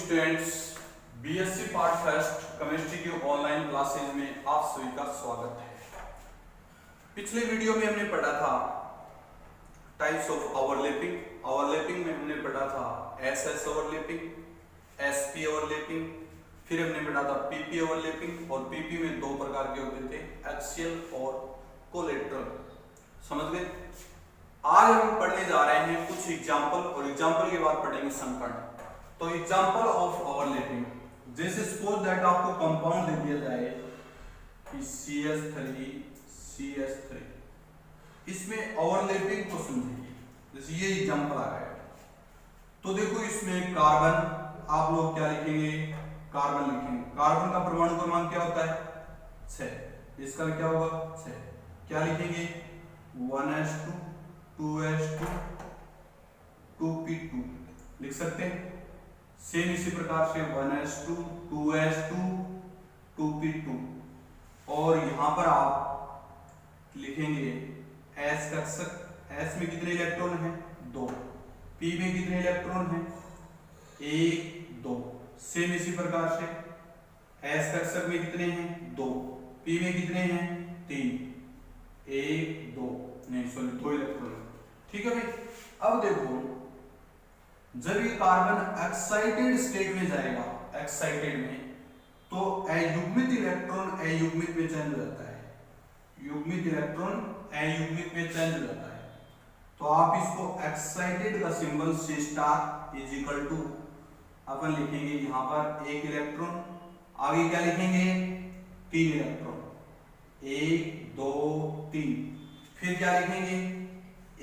Students, BSc part first chemistry की online classes में आप सभी का स्वागत है। पिछले वीडियो में हमने पढ़ा था टाइप्स ऑफ ओवरलैपिंग। ओवरलैपिंग में हमने पढ़ा था एसएस ओवरलैपिंग, एसपी ओवरलैपिंग, फिर हमने पढ़ा था पीपी ओवरलैपिंग। और पीपी में दो प्रकार के होते थे, एक्सियल और कोलेटरल। समझ गए? आज हम पढ़ने जा रहे हैं कुछ एग्जाम्पल, और एग्जाम्पल के बाद पढ़ेंगे संकर्ण। तो एग्जाम्पल ऑफ ओवरलैपिंग, जैसे सपोज दैट आपको कंपाउंड दे दिया जाए कि CH3 CH3, इसमें ओवरलैपिंग को समझिए। जैसे ये एग्जाम्पल आ गया, तो देखो इसमें कार्बन, आप लोग क्या लिखेंगे? कार्बन लिखेंगे। कार्बन का परमाणु क्रमांक क्या होता है? 6। इसका क्या होगा? 6। क्या लिखेंगे? 1s2 2s2 2p2 लिख सकते हैं। सेम इसी प्रकार से 1s2 2s2 2p2। और यहां पर आप लिखेंगे s कक्षक। s में कितने इलेक्ट्रॉन हैं? 2। p में कितने इलेक्ट्रॉन हैं? 1 2। सेम इसी प्रकार से s कक्षक में कितने हैं? 2। p में कितने हैं? 3। 1 2 नहीं सॉरी 2 इलेक्ट्रॉन। ठीक है भाई। अब देखो, जब ये कार्बन एक्साइटेड स्टेट में जाएगा, एक्साइटेड में, तो अयुग्मित इलेक्ट्रॉन अयुग्मित में चेंज हो जाता है। युग्मित इलेक्ट्रॉन अयुग्मित में चेंज हो जाता है। तो आप इसको एक्साइटेड का symbol C star is equal to अपन लिखेंगे यहां पर 1 इलेक्ट्रॉन। आगे क्या लिखेंगे? 3 इलेक्ट्रॉन। 1 2 3। फिर क्या लिखेंगे?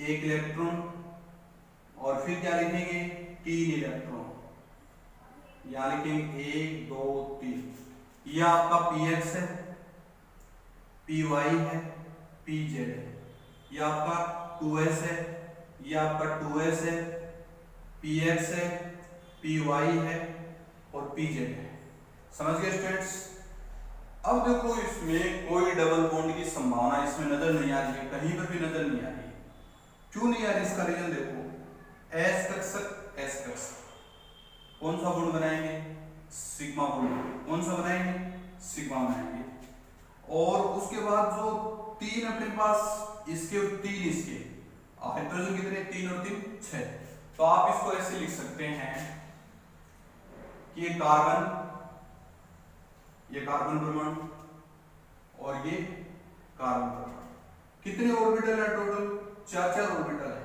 1 इलेक्ट्रॉन। और फिर क्या लिखेंगे? 3 इलेक्ट्रॉन। यहां लिखेंगे 1 2 3। यह आपका px है, py है, pz है। यह आपका 2s है, यह आपका 2s है, px है, py है और pz है। समझ गए स्टूडेंट्स? अब देखो, इसमें कोई डबल बॉन्ड की संभावना इसमें नजर नहीं आ रही है, कहीं पर भी नजर नहीं आ रही है। क्यों नहीं आ रही? इसका रीजन देखो, S कक्षक S कक्षक कौन सा बॉन्ड बनाएंगे? Sigma bond. कौन सा बनाएंगे? सिग्मा बनाएंगे। और उसके बाद जो 3 अपने पास, इसके और 3 इसके, हाइड्रोजन कितने? 3 और 3 6। तो आप इसको ऐसे लिख सकते हैं कि ये कार्बन परमाणु और ये कार्बन परमाणु। कितने ऑर्बिटल है टोटल? 4 ऑर्बिटल है।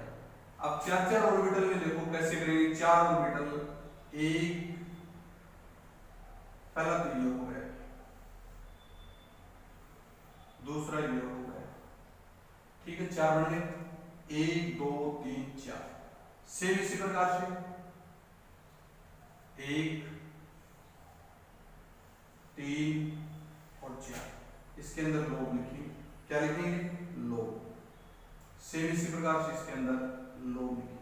अब 4 ऑर्बिटल में देखो कैसे करेंगे। 4 ऑर्बिटल, एक पहला तो ये हो गया, दूसरा ये हो गया। ठीक है, 4 बन गए। 1 2 3 4। सेम इसी प्रकार से 1 3 और 4। इसके अंदर लोग लिखेंगे। क्या लिखेंगे? लोग। सेम इसी प्रकार से इसके अंदर लोग लिखेंगे,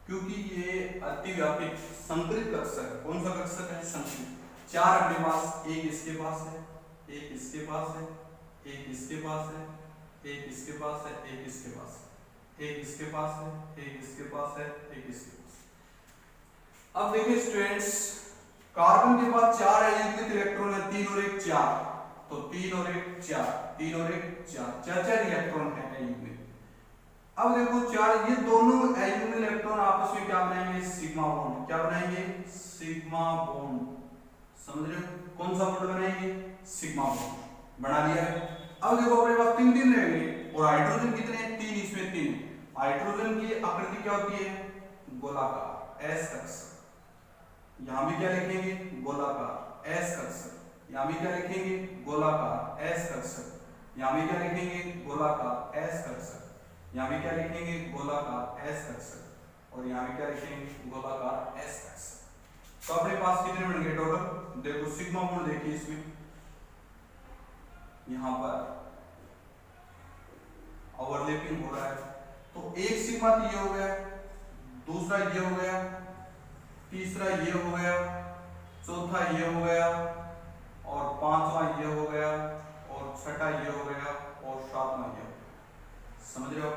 क्योंकि ये अतिव्यापी संकरित कक्षक है। कौन सा कक्षक है? संकरित। 4 अपने पास, एक इसके पास है, एक इसके पास है, एक इसके पास है, एक इसके पास है, एक इसके पास है, एक इसके पास है, एक इसके पास है, एक इसके पास। अब देखिए स्टूडेंट्स, कार्बन के पास 4 अयुग्मित इलेक्ट्रॉन है, 3 और 1 4। तो 3 और 1 4, 3 और 1 4, 4 इलेक्ट्रॉन है अयुग्मित। अब देखो 4, ये दोनों अयुग्मित इलेक्ट्रॉन आपस में क्या बनाएंगे? Sigma bond. क्या बनाएंगे? Sigma bond. समझ रहे हो? कौन सा बॉन्ड बनाएंगे? सिग्मा बॉन्ड बना लिया है। अब देखो अपने पास 3 रहेंगे, और हाइड्रोजन कितने हैं? 3। इसमें 3। हाइड्रोजन की आकृति क्या होती है? गोलाकार, S कक्षक। यहां भी क्या लिखेंगे? गोलाकार, S कक्षक। यहां भी क्या लिखेंगे? गोलाकार, S कक्षक। यहां भी क्या लिखेंगे? गोलाकार, S कक्षक। यहां भी क्या लिखेंगे? गोलाकार, S कक्षक। और यहां भी क्या लिखेंगे? गोलाकार, S कक्षक। तो अपने पास कितने बन गए टोटल? देखो सिग्मा बॉन्ड देखिए, इसमें यहां पर ओवरलैपिंग हो रहा है। तो एक सिग्मा तो ये हो गया, दूसरा ये हो गया, तीसरा ये हो गया, चौथा ये हो गया, और 5वां ये हो गया, और 6वां ये हो गया, और 7वां ये हो गया। समझ रहे हो?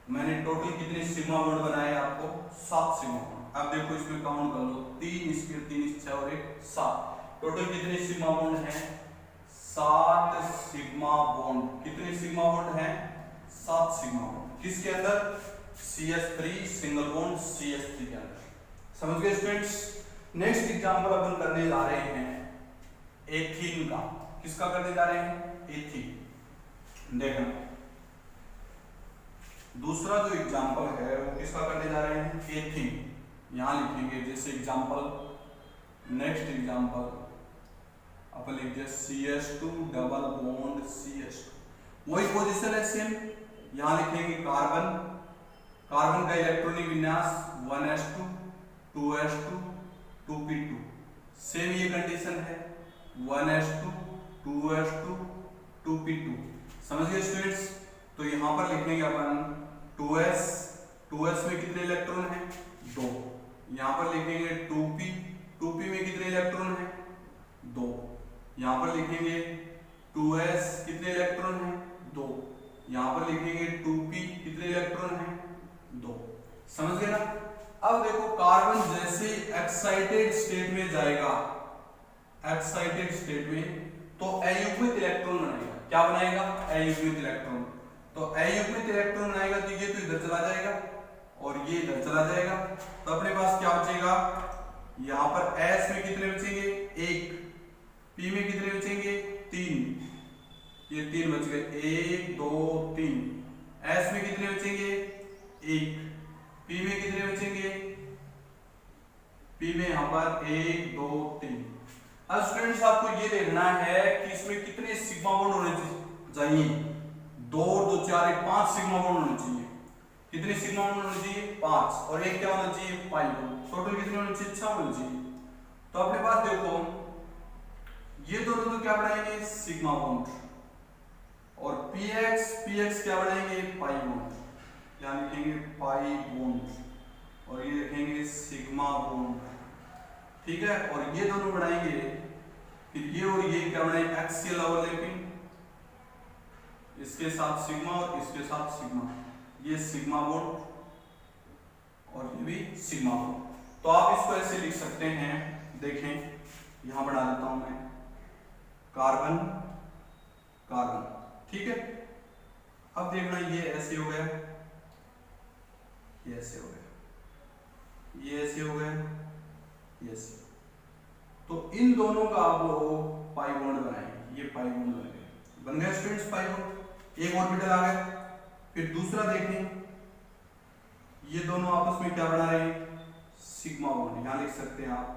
मैंने टोटल कितने सिग्मा बॉन्ड बनाए? आपको 7 सिग्मा बॉन्ड। अब देखो इसमें काउंट कर लो, 3 स्क्वायर 3 6 और 1 7, टोटल कितने सिग्मा बॉन्ड हैं? 7 सिग्मा बॉन्ड। कितने सिग्मा बॉन्ड हैं? 7 सिग्मा बॉन्ड। किसके अंदर? CH3 सिंगल बॉन्ड CH3 के अंदर। समझ गए स्टूडेंट्स? नेक्स्ट एग्जांपल अपन करने जा रहे हैं एथीन का। किसका करने जा रहे हैं? एथीन। देखना दूसरा जो एग्जांपल है वो किसका करने जा रहे हैं? एथीन। यहां लिखेंगे जैसे एग्जांपल, नेक्स्ट एग्जांपल अपन लिखते हैं CH2 डबल बॉन्ड CH2, वही पोजीशन है सेम। यहां लिखेंगे कार्बन, कार्बन का इलेक्ट्रॉनिक विन्यास 1s2 2s2 2p2, सेम ये कंडीशन है 1s2 2s2 2p2। समझ गए स्टूडेंट्स? तो यहां पर लिखेंगे अपन 2s, 2s में कितने इलेक्ट्रॉन हैं? 2। यहां पर लिखेंगे 2p, 2p में कितने इलेक्ट्रॉन हैं? 2। यहां पर लिखेंगे 2s, कितने इलेक्ट्रॉन हैं? 2। यहां पर लिखेंगे 2p, कितने इलेक्ट्रॉन हैं? 2। समझ गए ना? अब देखो कार्बन जैसे एक्साइटेड स्टेट में जाएगा, एक्साइटेड स्टेट में, तो अयुग्मित इलेक्ट्रॉन बनाएगा। क्या बनाएगा? अयुग्मित इलेक्ट्रॉन। तो अयुग्मित इलेक्ट्रॉन बनाएगा तो ये तो इधर चला जाएगा और ये इधर चला जाएगा, तो अपने पास क्या बचेगा? यहां पर S में कितने बचेंगे? 1, P में कितने बचेंगे? 3, ये 3 बच गए, 1 2 3। S में कितने बचेंगे? 1, P में कितने बचेंगे? P में यहां पर 1 2 3। अब स्टूडेंट्स आपको ये देखना है कि इसमें कितने सिग्मा बॉन्ड होने चाहिए? 2 2 4 1 5 सिग्मा बॉन्ड होने चाहिए। कितने सिग्मा बॉन्ड होने चाहिए? 5, और एक क्या होना चाहिए? Pi bond. टोटल कितने होने चाहिए? 6 होने चाहिए। तो अपने पास देखो ये दोनों तो क्या बनाएंगे? सिग्मा बॉन्ड, और px क्या बनाएंगे? Pi bond. क्या लिखेंगे? पाई बॉन्ड, और ये लिखेंगे सिग्मा बॉन्ड। ठीक है, और ये दोनों बनाएंगे, फिर ये और ये क्या बनाएंगे? एक्सियल ओवरलैपिंग, इसके साथ सिग्मा और इसके साथ सिग्मा, ये सिग्मा बॉन्ड और ये भी सिग्मा बॉन्ड। तो आप इसको ऐसे लिख सकते हैं, देखें यहां बना देता हूं मैं, कार्बन कार्बन। ठीक है, अब देखना ये ऐसे हो गया, ये ऐसे हो गया, ये ऐसे हो गया, ये ऐसे। तो इन दोनों का आप लोग पाई बॉन्ड बनाएंगे, ये पाई बॉन्ड बन गए, बन गया स्टूडेंट्स पाई बॉन्ड। एक ऑर्बिटल आ गया। फिर दूसरा देखें, ये दोनों आपस में क्या बना रहे हैं? Sigma bond. यहां लिख सकते हैं आप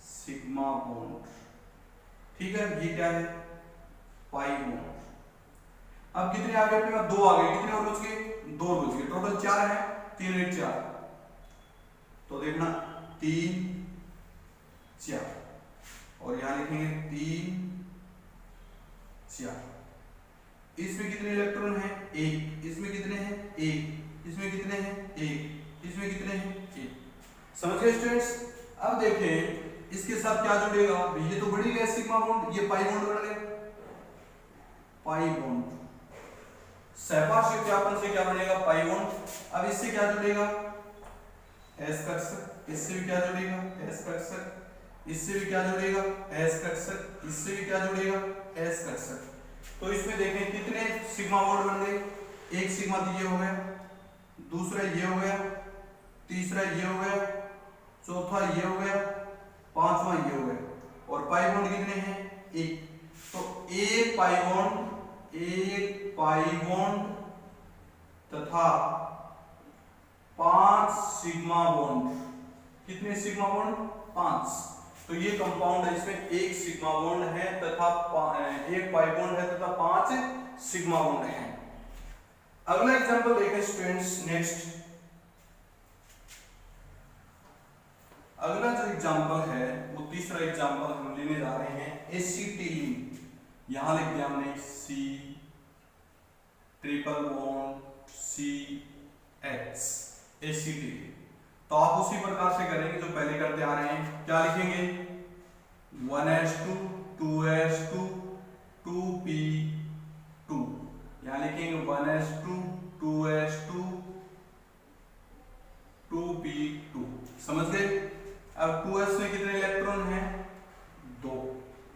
सिग्मा बॉन्ड। ठीक है, ये क्या है? Pi bond. अब कितने आ गए अपने पास? 2 आ गए। कितने और बच गए? 2 बच गए। टोटल 4 है, 3 1 4। तो देखना 3 4, और यहां लिखेंगे 3 4। इसमें कितने इलेक्ट्रॉन हैं? 1। इसमें कितने हैं? 1। इसमें कितने हैं? 1। इसमें कितने हैं? 1। समझ गए स्टूडेंट्स? अब देखें इसके साथ क्या जुड़ेगा? ये तो बढ़ी गया सिग्मा बॉन्ड, ये पाई बॉन्ड बन गया, पाई बॉन्ड। सहपार्श्विक विज्ञापन से क्या बनेगा? Pi bond. अब इससे क्या जुड़ेगा? एस कक्षक। इससे भी क्या जुड़ेगा? एस कक्षक। इससे भी क्या जुड़ेगा? एस कक्षक। इससे भी क्या जुड़ेगा? एस कक्षक। तो इसमें देखें कितने सिग्मा बॉन्ड बन गए? एक सिग्मा तो ये हो गया, दूसरा ये हो गया, तीसरा ये हो गया, चौथा ये हो गया, पांचवा ये हो गया, और पाई बॉन्ड कितने हैं? 1। तो एक पाई बॉन्ड तथा 5 सिग्मा बॉन्ड। कितने सिग्मा बॉन्ड? 5। तो ये कंपाउंड है, इसमें 1 सिग्मा बॉन्ड है तथा 1 पाई बॉन्ड है तथा 5 सिग्मा बॉन्ड है। अगला एग्जांपल देखें स्टूडेंट्स। नेक्स्ट अगला जो एग्जांपल है वो तीसरा एग्जांपल हम लेने जा रहे हैं एसिटिलीन। यहां लिख दिया हमने C triple bond CH, acetylene. तो आप उसी प्रकार से करेंगे जो पहले करते आ रहे हैं। क्या लिखेंगे? 1s2 2s2 2p2। यहां लिखेंगे 1s2 2s2 2p2। समझ गए। अब 2s में कितने इलेक्ट्रॉन हैं? 2।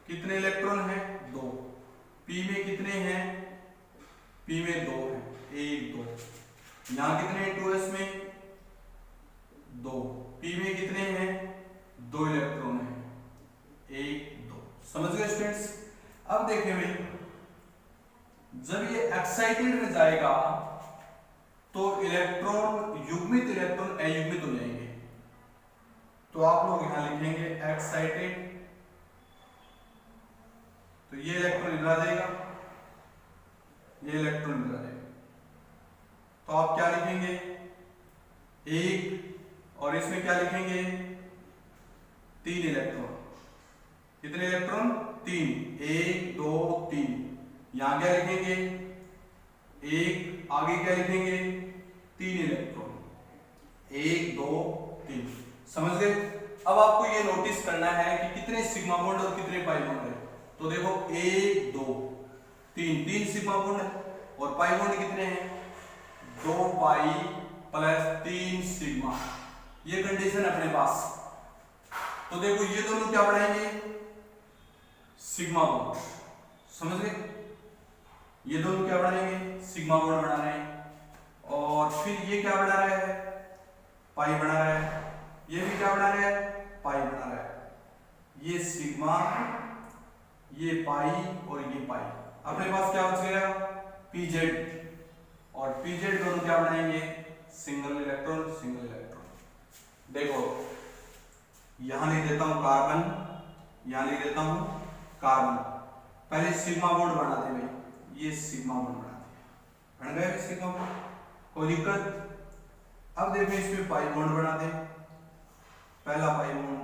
कितने इलेक्ट्रॉन हैं? 2। p में कितने हैं? p में 2 हैं, 1 2। यहाँ कितने हैं 2s में? 2। p में कितने हैं? 2 इलेक्ट्रॉन हैं, 1 2। समझ गए स्टूडेंट्स। अब देखें भाई, जब ये एक्साइटेड में जाएगा तो इलेक्ट्रॉन युग्मित इलेक्ट्रॉन अयुग्मित हो जाएंगे। तो आप लोग यहां लिखेंगे एक्साइटेड, तो ये इलेक्ट्रॉन इधर आ जाएगा, ये इलेक्ट्रॉन इधर आ जाएगा। तो आप क्या लिखेंगे? 1, और इसमें क्या लिखेंगे? 3 इलेक्ट्रॉन। कितने इलेक्ट्रॉन? 3। 1 2 3। यहां क्या लिखेंगे? 1। आगे क्या लिखेंगे? 3 इलेक्ट्रॉन। 1 2 3। समझ गए। अब आपको ये नोटिस करना है कि कितने सिग्मा बॉन्ड और कितने पाई बॉन्ड है। तो देखो 1 2 3, 3 सिग्मा बॉन्ड है, और पाई बॉन्ड कितने हैं? 2 पाई प्लस 3 सिग्मा। ये कंडीशन है अपने पास। तो देखो ये दोनों क्या बढ़ाएंगे? Sigma bond. समझ गए। ये दोनों क्या बढ़ाएंगे? सिग्मा बॉन्ड बना रहे हैं। और फिर ये क्या बना रहा है? पाई बना रहा है। ये भी क्या बना रहा है? पाई बना रहा है। ये सिग्मा, ये पाई और ये पाई। अपने पास क्या बच गया? pz, और pz दोनों क्या बनाएंगे? Single electron single electron. देखो यहां लिख देता हूं कार्बन, यहां लिख देता हूं कार्बन। पहले सिग्मा बॉन्ड बना दे भाई, ये सिग्मा बॉन्ड बना दिया, बन गया सिग्मा बॉन्ड, कोई दिक्कत? अब देखो इसमें पाई बॉन्ड बना दे। पहला पाई बॉन्ड,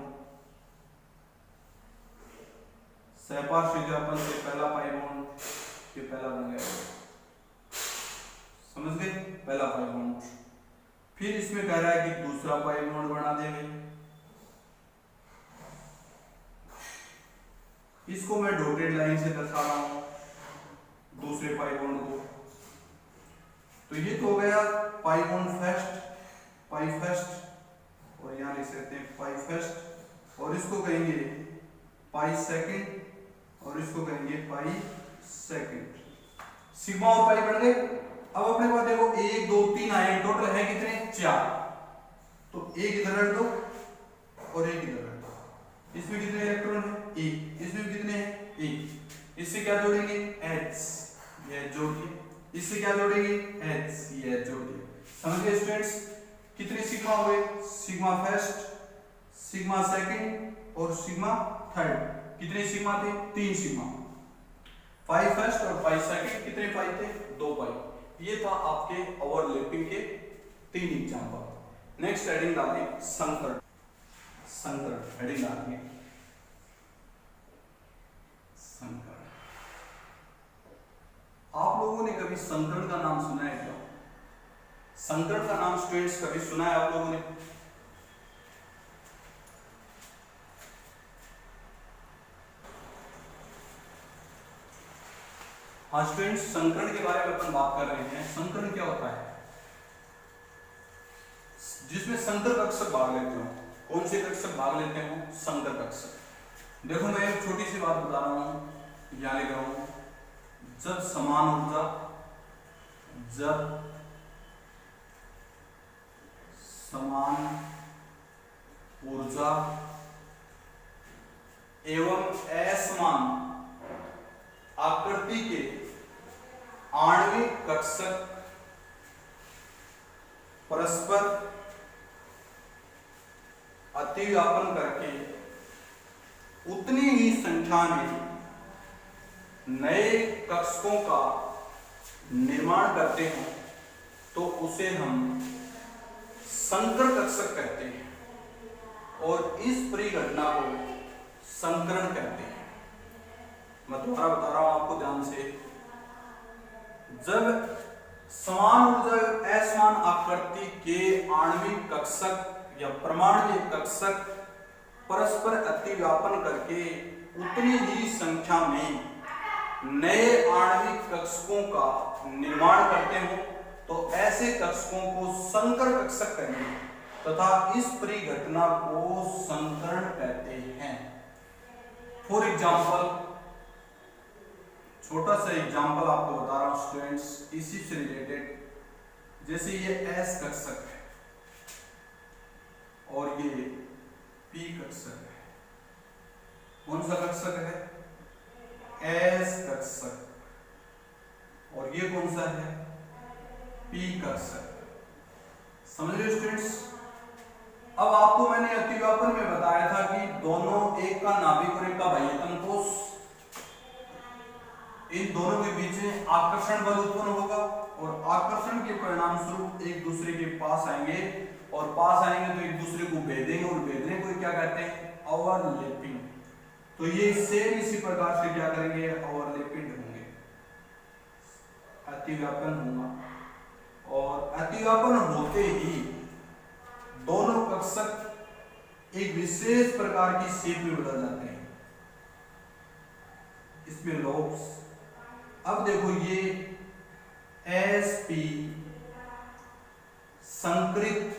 सहपार्श्विक व्यापन से पहला पाई बॉन्ड, ये पहला बन गया। समझ गए? पहला पाई बॉन्ड। फिर इसमें कह रहा है कि दूसरा पाई बॉन्ड बना देंगे। इसको मैं डॉटेड लाइन से दर्शा रहा हूं, दूसरे पाई बॉन्ड को। तो ये तो हो गया पाई बॉन्ड फर्स्ट, पाई फर्स्ट, और यहां लिख सकते हैं पाई फर्स्ट, और इसको कहेंगे पाई सेकंड, और इसको कहेंगे पाई सेकंड। सिग्मा और पाई बन गए। अब अपने पास देखो 1 2 3 आए, टोटल है कितने? 4। तो एक इधर रख दो और एक इधर रख दो। इसमें कितने इलेक्ट्रॉन है? 1। इसमें कितने हैं? 1। इससे क्या जोड़ेंगे? H, ये जोड़ दिए। इससे क्या जोड़ेंगे? H, ये जोड़ दिए। समझ गए स्टूडेंट्स? कितने सिग्मा हुए? सिग्मा फर्स्ट, सिग्मा सेकंड और सिग्मा थर्ड। कितने सिग्मा थे? 3 सिग्मा। पाई फर्स्ट और पाई सेकंड कितने पाई थे? 2 पाई। ये था आपके ओवरलैपिंग के 3 एग्जांपल। नेक्स्ट हेडिंग डालें संकरण। संकरण हेडिंग डालेंगे संकरण। आप लोगों ने कभी संकरण का नाम सुना है क्या? संकरण का नाम स्टूडेंट्स कभी सुना है आप लोगों ने? हाँ स्टूडेंट्स, संकरण के बारे में अपन बात कर रहे हैं। संकरण क्या होता है? जिसमें संकर कक्षक भाग लेते हो। कौन से कक्षक भाग लेते हो? संकर कक्षक। देखो मैं एक छोटी सी बात बता रहा हूं, यहां लिख रहा हूं, जब समान ऊर्जा, जब समान ऊर्जा एवं असमान आकृति के आणविक कक्षक परस्पर अतिव्यापन करके उतनी ही संख्या में नए कक्षकों का निर्माण करते हैं तो उसे हम संकर कक्षक कहते हैं और इस परिघटना को संकरण कहते हैं। मैं दोबारा बता रहा हूं आपको ध्यान से। जब समान ऊर्जा असमान आकृति के आणविक कक्षक या परमाणु कक्षक परस्पर अतिव्यापन करके उतनी ही संख्या में नए आणविक कक्षकों का निर्माण करते हो तो ऐसे कक्षकों को संकर कक्षक कहेंगे। तथा इस परिघटना को संकरण कहते हैं। फॉर एग्जाम्पल, छोटा सा एग्जाम्पल आपको बता रहा हूं स्टूडेंट्स, इसी से रिलेटेड। जैसे ये एस कक्षक है और ये पी कक्षक है। कौन सा कक्षक है? एस कक्षक। और ये कौन सा है? पी कक्षक। समझ रहे स्टूडेंट्स? अब आपको मैंने अतिव्यापन में बताया था कि दोनों, एक का नाभिक और एक का बाह्यतम कोश, इन दोनों के बीच में आकर्षण बल उत्पन्न होगा और आकर्षण के परिणाम स्वरूप एक दूसरे के पास आएंगे और पास आएंगे तो एक दूसरे को भेदेंगे और भेदने को क्या कहते हैं? ओवरलैपिंग। तो ये सेम इसी प्रकार से क्या करेंगे? ओवरलैपिंग होंगे, अतिव्यापन होगा। और अतिव्यापन होते ही दोनों कक्षक एक विशेष प्रकार की शेप में बदल जाते हैं, इसमें लोब्स। अब देखो ये एसपी संकृत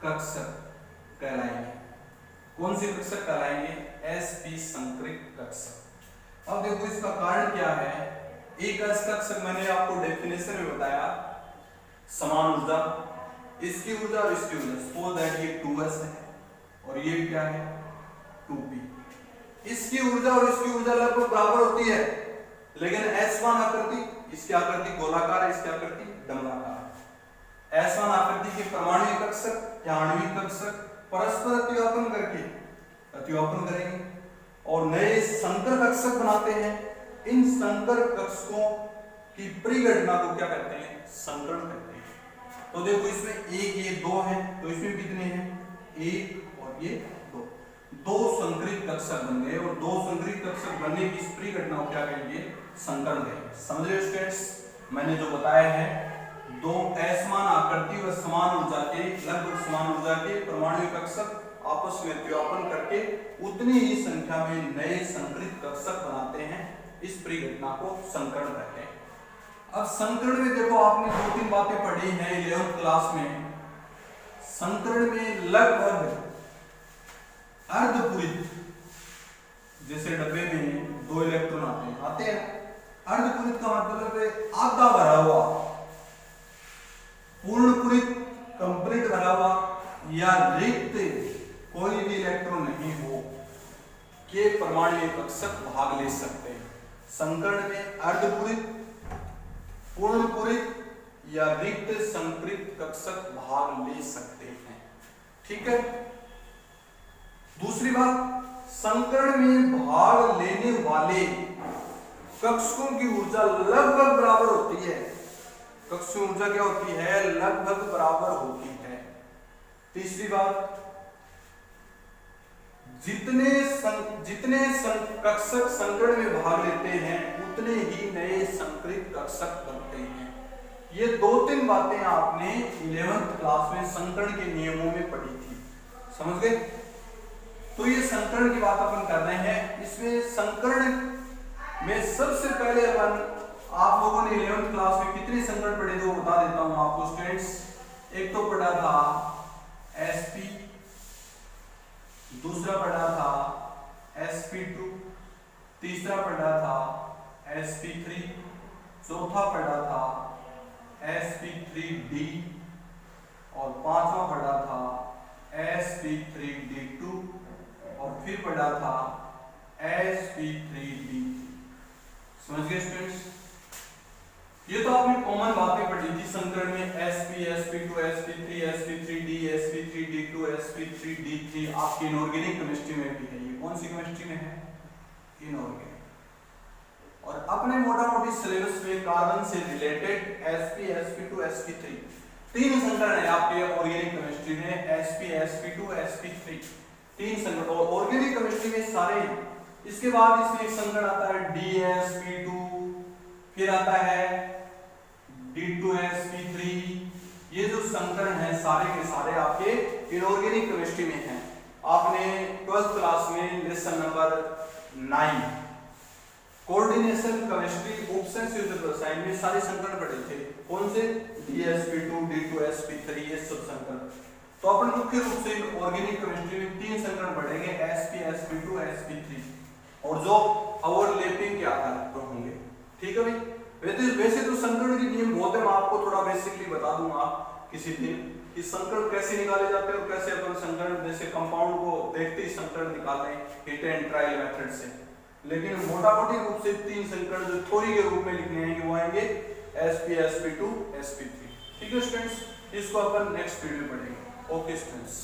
कक्षक कहलाएंगे। कौन से कक्षक कहलाएंगे? एसपी संकृत कक्षक। अब देखो इसका कारण क्या है? एक कक्षक मैंने आपको डेफिनेशन में बताया, समान ऊर्जा, इसकी ऊर्जा और इसकी ऊर्जा, सपोज दैट ये 2s है और ये क्या है? 2p। इसकी ऊर्जा और इसकी ऊर्जा लगभग बराबर होती है, लेकिन S1 आकृति, इसकी आकृति गोलाकार है, इसकी आकृति डमराकार। S1 आकृति के परमाणु कक्षक या आणविक कक्षक परस्पर अतिव्यापन करके अतिव्यापन करेंगे और नए संकर कक्षक बनाते हैं। इन संकर कक्षकों की परिघटना को क्या कहते हैं? संकरण कहते हैं। तो देखो इसमें एक, ये 2 है, तो इसमें कितने हैं? 1 और ये 2। 2 संकरित कक्षक बन गए और 2 संकरित कक्षक बनने की इस परिघटना को क्या कहेंगे? संकरण कहेंगे। समझ रहे स्टूडेंट्स? मैंने जो बताया है, 2 असमान आकृति व समान ऊर्जा के, लगभग समान ऊर्जा के परमाणु कक्षक आपस में अतिव्यापन करके उतनी ही संख्या में नए संकरित कक्षक बनाते हैं। इस परिघटना को संकरण कहते हैं। अब संकरण में देखो आपने 2-3 बातें पढ़ी हैं 11th क्लास में। संकरण में लगभग अर्धपूरित, जैसे डब्बे में 2 इलेक्ट्रॉन आते हैं। अर्धपूरित का मतलब है आधा भरा हुआ, पूर्णपूरित कंप्लीट भरा हुआ या रिक्त कोई भी इलेक्ट्रॉन नहीं हो के परमाणु कक्षक भाग ले सकते हैं। संकरण में अर्धपूरित, पूर्णपूरित या रिक्त संकृत कक्षक भाग ले सकते हैं। ठीक है। दूसरी बात, संकरण में भाग लेने वाले कक्षकों की ऊर्जा लगभग बराबर होती है। कक्षक की ऊर्जा क्या होती है? लगभग बराबर होती है। तीसरी बात, जितने कक्षक संकरण में भाग लेते हैं उतने ही नए संकरित कक्षक बनते हैं। ये 2-3 बातें आपने 11th क्लास में संकरण के नियमों में पढ़ी थी। समझ गए? तो ये संकरण की बात अपन कर रहे हैं। इसमें संकरण में सबसे पहले अपन, आप लोगों ने 11th क्लास में कितने संकरण पढ़े थे वो बता देता हूं आपको स्टूडेंट्स। एक तो पढ़ा था sp, दूसरा पढ़ा था sp2, तीसरा पढ़ा था sp3, चौथा पढ़ा था sp3d और पांचवा पढ़ा था sp3d2 और फिर पढ़ा था sp3d3। समझ गए स्टूडेंट्स? ये तो आपने कॉमन बातें पढ़ी थी संकरण में। sp, sp2, sp3, sp3d, sp3d2, sp3d3 आपकी इनऑर्गेनिक केमिस्ट्री में भी है। ये कौन सी केमिस्ट्री में है? इनऑर्गेनिक। और अपने मोटा मोटी सिलेबस में कार्बन से रिलेटेड sp, sp2, sp3 तीन संकरण है आपके ऑर्गेनिक केमिस्ट्री में। sp, sp2, sp3 तीन संकरण और ऑर्गेनिक केमिस्ट्री में सारे हैं। इसके बाद इसमें एक संकरण आता है dsp2, फिर आता है d2sp3। ये जो संकरण है सारे के सारे आपके इनऑर्गेनिक केमिस्ट्री में हैं। आपने 12th क्लास में lesson number 9 coordination chemistry option से रसायन में सारे संकरण पढ़े थे। कौन से? DsP2 D2sp3 ये सब संकरण। तो अपन मुख्य रूप से ऑर्गेनिक केमिस्ट्री में 3 संकरण पढ़ेंगे sp sp2 sp3 और जो ओवरलैपिंग के आधार पर होंगे। ठीक है भाई। वैसे तो संकरण के नियम बहुत है, मैं आपको थोड़ा बेसिकली बता दूंगा किसी दिन कि संकरण कैसे निकाले जाते हैं और कैसे अपन संकरण जैसे कंपाउंड को देखते ही संकरण निकालते हैं हिट एंड ट्रायल मेथड से। लेकिन मोटा-मोटी रूप से 3 संकरण जो थ्योरी के रूप में लिखने हैं वो आएंगे sp sp2 sp3। ठीक है स्टूडेंट्स, इसको अपन नेक्स्ट वीडियो में पढ़ेंगे। Okay students.